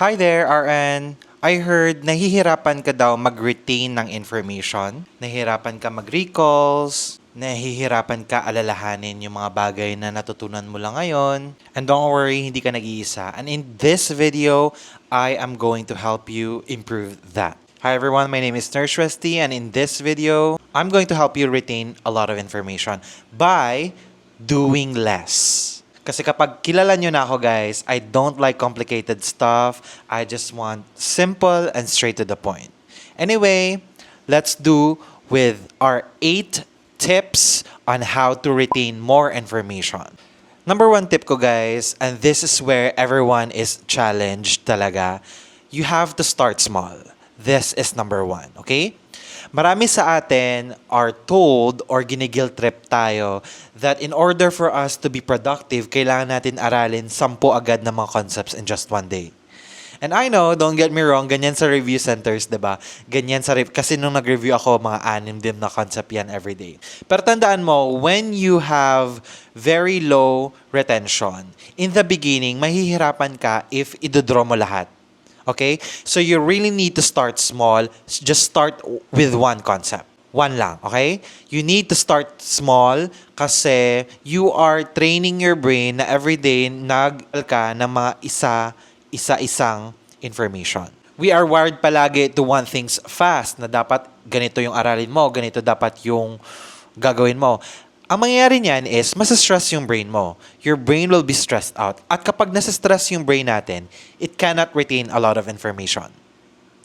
Hi there, RN. I heard nahihirapan ka daw mag-retain ng information, nahihirapan ka mag-recalls, nahihirapan ka alalahanin yung mga bagay na natutunan mo lang ngayon. And don't worry, hindi ka nag-iisa. And in this video, I am going to help you improve that. Hi everyone, my name is Nurse Rusty, and in this video, I'm going to help you retain a lot of information by doing less. Kasi kapag kilala nyo na ako guys, I don't like complicated stuff. I just want simple and straight to the point. Anyway, let's do with our 8 tips on how to retain more information. Number 1 tip ko guys, and this is where everyone is challenged talaga. You have to start small. This is number 1, okay? Marami sa atin are told or ginigil trip tayo that in order for us to be productive, kailangan natin aralin 10 agad na mga concepts in just one day. And I know, don't get me wrong, ganyan sa review centers, diba? Ganyan sa kasi nung nag-review ako, mga 6 na concept yan everyday. Pero tandaan mo, when you have very low retention, in the beginning, mahihirapan ka if idodraw mo lahat. Okay? So you really need to start small. Just start with one concept. One lang, okay? You need to start small kasi you are training your brain na everyday ka ng mga isa-isang information. We are wired palagi to want things fast na dapat ganito yung aralin mo, ganito dapat yung gagawin mo. Ang mangyayari niyan is, masa-stress yung brain mo. Your brain will be stressed out. At kapag nasa-stress yung brain natin, it cannot retain a lot of information.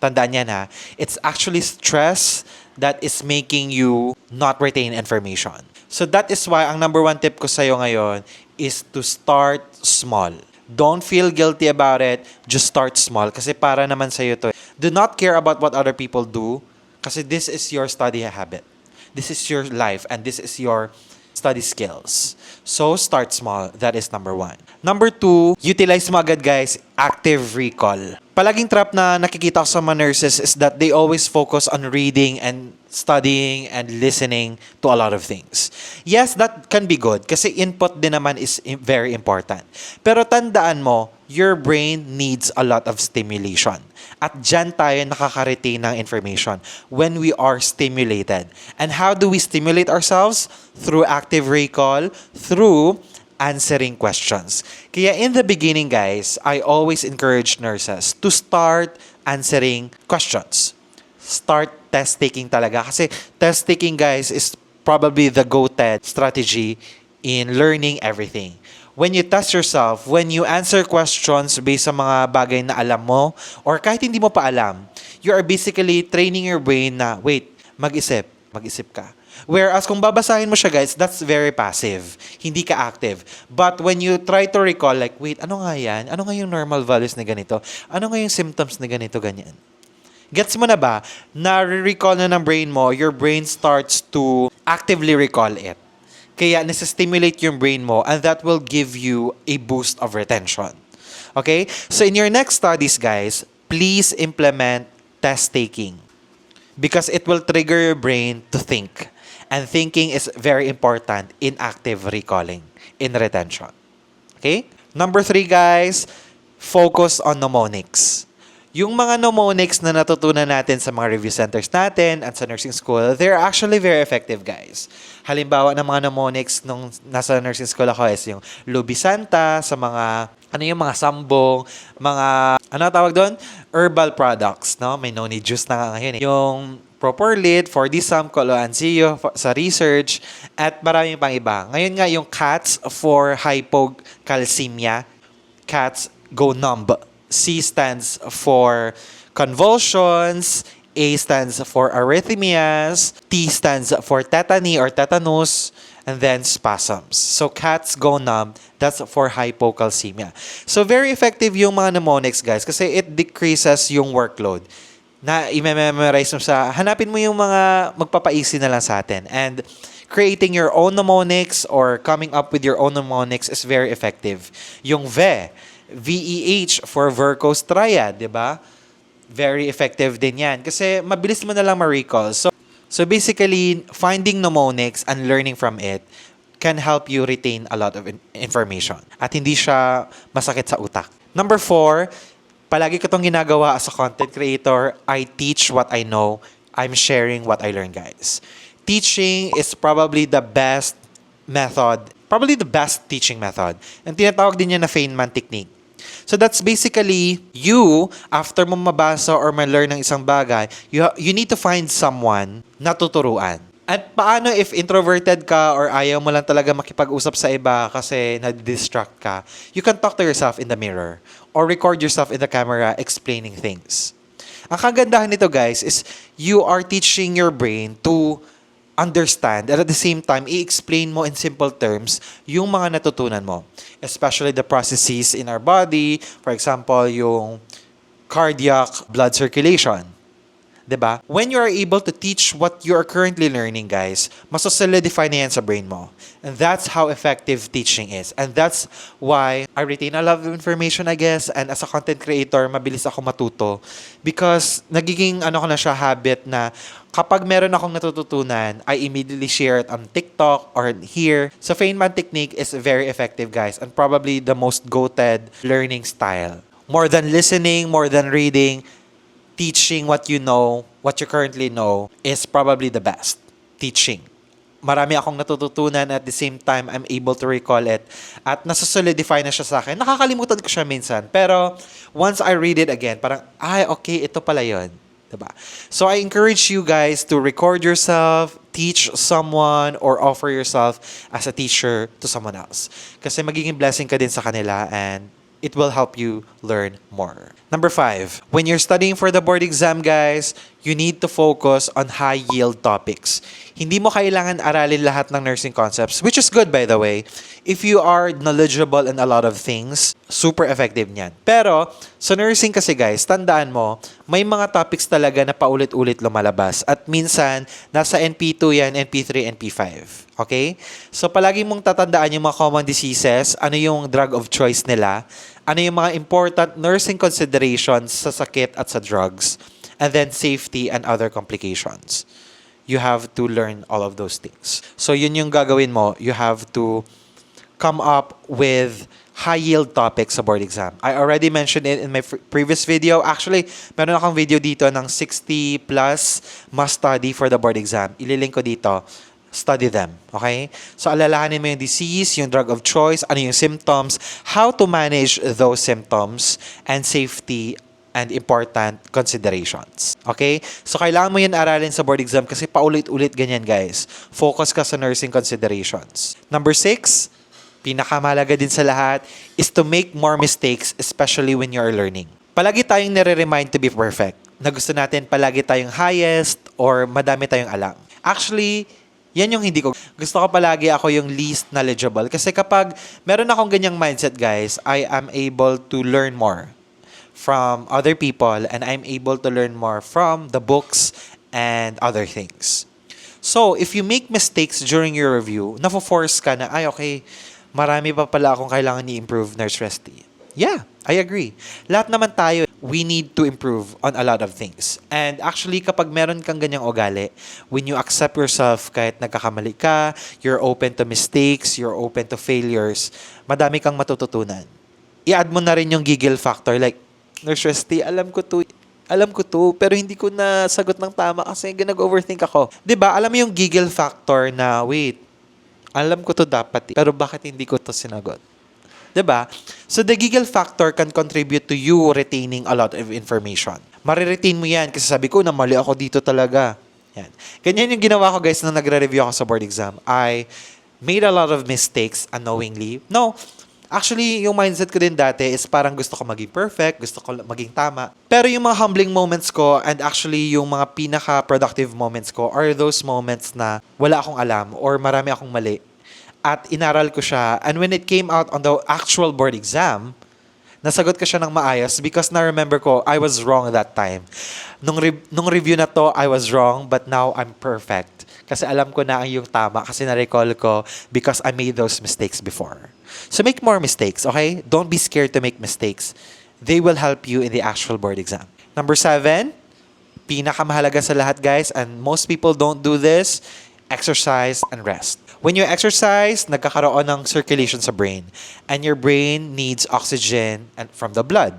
Tandaan yan ha. It's actually stress that is making you not retain information. So that is why ang number 1 tip ko sa'yo ngayon is to start small. Don't feel guilty about it. Just start small kasi para naman sa'yo to. Do not care about what other people do kasi this is your study habit. This is your life and this is your study skills. So, start small. That is number 1. Number 2, utilize mo agad guys, active recall. Palaging trap na nakikita ko sa mga nurses is that they always focus on reading and studying and listening to a lot of things. Yes, that can be good kasi input din naman is very important. Pero tandaan mo, your brain needs a lot of stimulation. At dyan tayo nakaka-retain ng information when we are stimulated. And how do we stimulate ourselves? Through active recall, through answering questions. Kaya in the beginning, guys, I always encourage nurses to start answering questions. Start test-taking talaga. Kasi test-taking, guys, is probably the go-to strategy in learning everything. When you test yourself, when you answer questions based sa mga bagay na alam mo, or kahit hindi mo pa alam, you are basically training your brain na, wait, mag-isip ka. Whereas kung babasahin mo siya guys, that's very passive. Hindi ka active. But when you try to recall, like, wait, ano nga yan? Ano nga yung normal values na ganito? Ano nga yung symptoms na ganito, ganyan? Gets mo na ba? Na-recall na ng brain mo, your brain starts to actively recall it. Kaya nasa-stimulate yung brain mo and that will give you a boost of retention. Okay? So in your next studies, guys, please implement test-taking because it will trigger your brain to think. And thinking is very important in active recalling, in retention. Okay? Number 3, guys, focus on mnemonics. Yung mga mnemonics na natutunan natin sa mga review centers natin at sa nursing school, they're actually very effective, guys. Halimbawa ng mga mnemonics nung nasa nursing school ako is yung Lubi Santa, sa mga, yung mga sambong, mga, tawag doon? Herbal products, no? May noni juice na nga ngayon eh. Yung Proporlit, 4D Sum, Coloancillo sa research, at maraming pang iba. Ngayon nga yung CATS for hypocalcemia, CATS go numb. C stands for convulsions, A stands for arrhythmias, T stands for tetany or tetanus, and then spasms. So CATS go numb, that's for hypocalcemia. So very effective yung mga mnemonics guys kasi it decreases yung workload. Na i-memorize mo hanapin mo yung mga magpapaisi na lang sa atin. And creating your own mnemonics or coming up with your own mnemonics is very effective. Yung VEH for Vercos Triad, di ba? Very effective din yan. Kasi mabilis mo na lang ma-recall. So basically, finding mnemonics and learning from it can help you retain a lot of information. At hindi siya masakit sa utak. Number 4, Palagi ko itong ginagawa as a content creator. I teach what I know. I'm sharing what I learn, guys. Teaching is probably the best method, probably the best teaching method. And tinatawag din niya na Feynman technique. So that's basically you, after mo mabasa or ma-learn ng isang bagay, you need to find someone na tuturuan. At paano if introverted ka or ayaw mo lang talaga makipag-usap sa iba kasi na-distract ka, you can talk to yourself in the mirror or record yourself in the camera explaining things. Ang kagandahan nito, guys, is you are teaching your brain to understand and at the same time, i-explain mo in simple terms yung mga natutunan mo. Especially the processes in our body. For example, yung cardiac blood circulation. 'Di ba? When you are able to teach what you are currently learning, guys, masosolidify na yan sa brain mo. And that's how effective teaching is. And that's why I retain a lot of information, I guess. And as a content creator, mabilis ako matuto. Because nagiging ko na siya habit na kapag meron akong natututunan, I immediately share it on TikTok or here. So Feynman technique is very effective, guys. And probably the most goated learning style. More than listening, more than reading, teaching what you know, what you currently know, is probably the best. Teaching. Marami akong natututunan at the same time, I'm able to recall it. At nasa-solidify na siya sa akin. Nakakalimutan ko siya minsan. Pero once I read it again, parang, okay, ito pala yun. Diba? So I encourage you guys to record yourself, teach someone, or offer yourself as a teacher to someone else. Kasi magiging blessing ka din sa kanila and it will help you learn more. Number 5, when you're studying for the board exam, guys, you need to focus on high-yield topics. Hindi mo kailangan aralin lahat ng nursing concepts, which is good, by the way. If you are knowledgeable in a lot of things, super effective niyan. Pero, sa nursing kasi, guys, tandaan mo, may mga topics talaga na paulit-ulit lumalabas. At minsan, nasa NP2 yan, NP3, NP5. Okay? So, palagi mong tatandaan yung mga common diseases, ano yung drug of choice nila, ano yung mga important nursing considerations sa sakit at sa drugs, and then safety and other complications. You have to learn all of those things. So, yun yung gagawin mo. You have to come up with high-yield topics sa board exam. I already mentioned it in my previous video. Actually, meron akong video dito ng 60 plus must study for the board exam. Ililink ko dito. Study them. Okay? So, alalahanin mo yung disease, yung drug of choice, ano yung symptoms, how to manage those symptoms, and safety and important considerations. Okay? So, kailangan mo yan aralin sa board exam kasi paulit-ulit ganyan, guys. Focus ka sa nursing considerations. Number 6, pinakamahalaga din sa lahat, is to make more mistakes, especially when you are learning. Palagi tayong nire-remind to be perfect. Na gusto natin palagi tayong highest or madami tayong alam. Actually, yan yung hindi ko. Gusto ko palagi ako yung least knowledgeable. Kasi kapag meron akong ganyang mindset, guys, I am able to learn more from other people and I'm able to learn more from the books and other things. So, if you make mistakes during your review, nafo-force ka na, okay, marami pa pala akong kailangan i-improve, Nurse Resty. Yeah, I agree. Lahat naman tayo, we need to improve on a lot of things. And actually, kapag meron kang ganyang ugali, when you accept yourself kahit nagkakamali ka, you're open to mistakes, you're open to failures, madami kang matututunan. I-add mo na rin yung giggle factor. Like, Nurse Resty, alam ko to, pero hindi ko na sagot ng tama kasi nag-overthink ako. 'Di ba? Alam mo yung giggle factor na, wait, alam ko to dapat, pero bakit hindi ko to sinagot? 'Di ba? So the giggle factor can contribute to you retaining a lot of information. Mariretain mo yan kasi sabi ko na mali ako dito talaga. Yan. Ganyan yung ginawa ko, guys, nung nagre-review ako sa board exam. I made a lot of mistakes unknowingly. No, actually, yung mindset ko din dati is parang gusto ko maging perfect, gusto ko maging tama. Pero yung mga humbling moments ko and actually yung mga pinaka-productive moments ko are those moments na wala akong alam or marami akong mali. At inaral ko siya. And when it came out on the actual board exam, nasagot ko siya ng maayos because na-remember ko, I was wrong that time. Nung review na to, I was wrong, but now I'm perfect. Kasi alam ko na ang yung tama kasi na-recall ko because I made those mistakes before. So make more mistakes, okay? Don't be scared to make mistakes. They will help you in the actual board exam. Number 7, pinakamahalaga sa lahat, guys, and most people don't do this, exercise and rest. When you exercise, nagkakaroon ng circulation sa brain. And your brain needs oxygen and from the blood.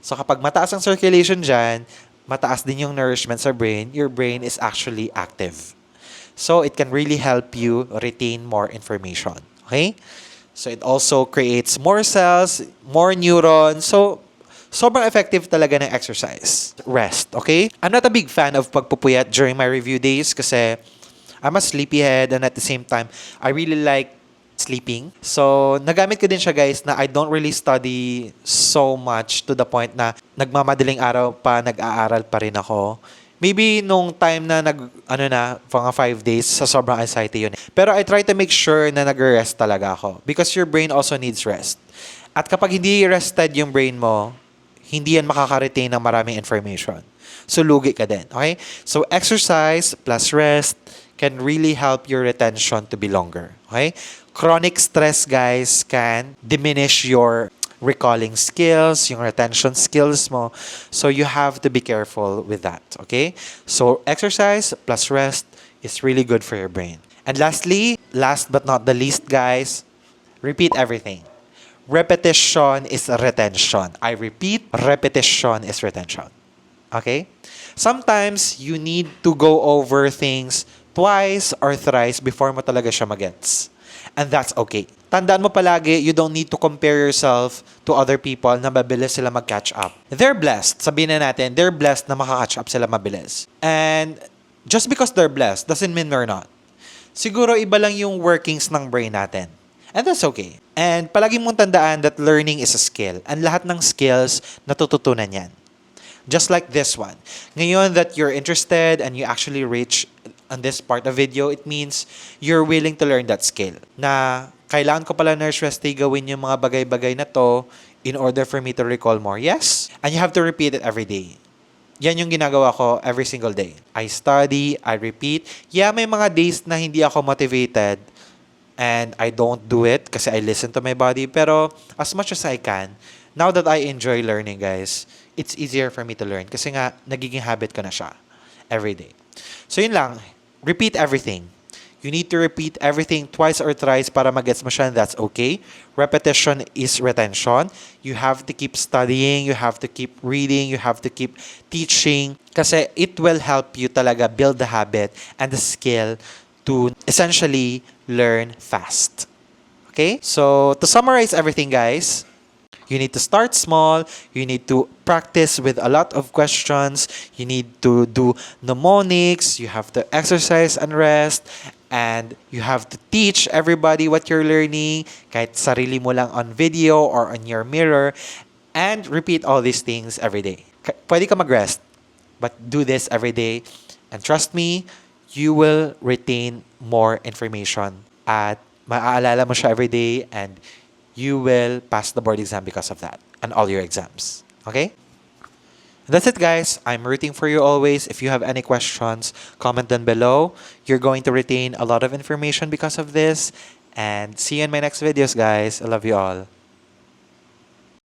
So kapag mataas ang circulation dyan, mataas din yung nourishment sa brain, your brain is actually active. So it can really help you retain more information. Okay? So it also creates more cells, more neurons. So sobrang effective talaga ng exercise. Rest, okay? I'm not a big fan of pagpupuyat during my review days kasi I'm a sleepyhead and at the same time, I really like sleeping. So, nagamit ko din siya guys na I don't really study so much to the point na nagmamadaling araw pa, nag-aaral pa rin ako. Maybe nung time na mga 5 days, sa sobrang anxiety yun. Pero I try to make sure na nag-rest talaga ako because your brain also needs rest. At kapag hindi rested yung brain mo, hindi yan makaka-retain ng maraming information. So, lugi ka din. Okay? So, exercise plus rest can really help your retention to be longer. Okay? Chronic stress, guys, can diminish your recalling skills, yung retention skills mo. So, you have to be careful with that. Okay? So, exercise plus rest is really good for your brain. And lastly, last but not the least, guys, repeat everything. Repetition is retention. I repeat, repetition is retention. Okay? Sometimes, you need to go over things twice or thrice before mo talaga siya magets. And that's okay. Tandaan mo palagi, you don't need to compare yourself to other people na mabilis sila mag-catch up. They're blessed. Sabihin na natin, they're blessed na makaka-catch up sila mabilis. And just because they're blessed doesn't mean we're not. Siguro iba lang yung workings ng brain natin. And that's okay. And palagi mong tandaan that learning is a skill. And lahat ng skills, natututunan yan. Just like this one. Ngayon that you're interested and you actually reach on this part of video, it means you're willing to learn that skill. Na kailangan ko pala Nurse Resty gawin yung mga bagay-bagay na to in order for me to recall more. Yes. And you have to repeat it every day. Yan yung ginagawa ko every single day. I study, I repeat. Yeah, may mga days na hindi ako motivated and I don't do it kasi I listen to my body. Pero as much as I can, now that I enjoy learning, guys, it's easier for me to learn kasi nga nagiging habit ko na siya every day. So yun lang, repeat everything. You need to repeat everything twice or thrice para magets mo siya, and that's okay. Repetition is retention. You have to keep studying, you have to keep reading, you have to keep teaching kasi it will help you talaga build the habit and the skill to essentially learn fast. Okay? So, to summarize everything, guys, you need to start small. You need to practice with a lot of questions. You need to do mnemonics. You have to exercise and rest. And you have to teach everybody what you're learning, kahit sarili mo lang on video or on your mirror. And repeat all these things every day. Pwede ka mag-rest, but do this every day. And trust me, you will retain more information. At maaalala mo siya every day and you will pass the board exam because of that and all your exams. Okay? That's it, guys. I'm rooting for you always. If you have any questions, comment down below. You're going to retain a lot of information because of this. And see you in my next videos, guys. I love you all.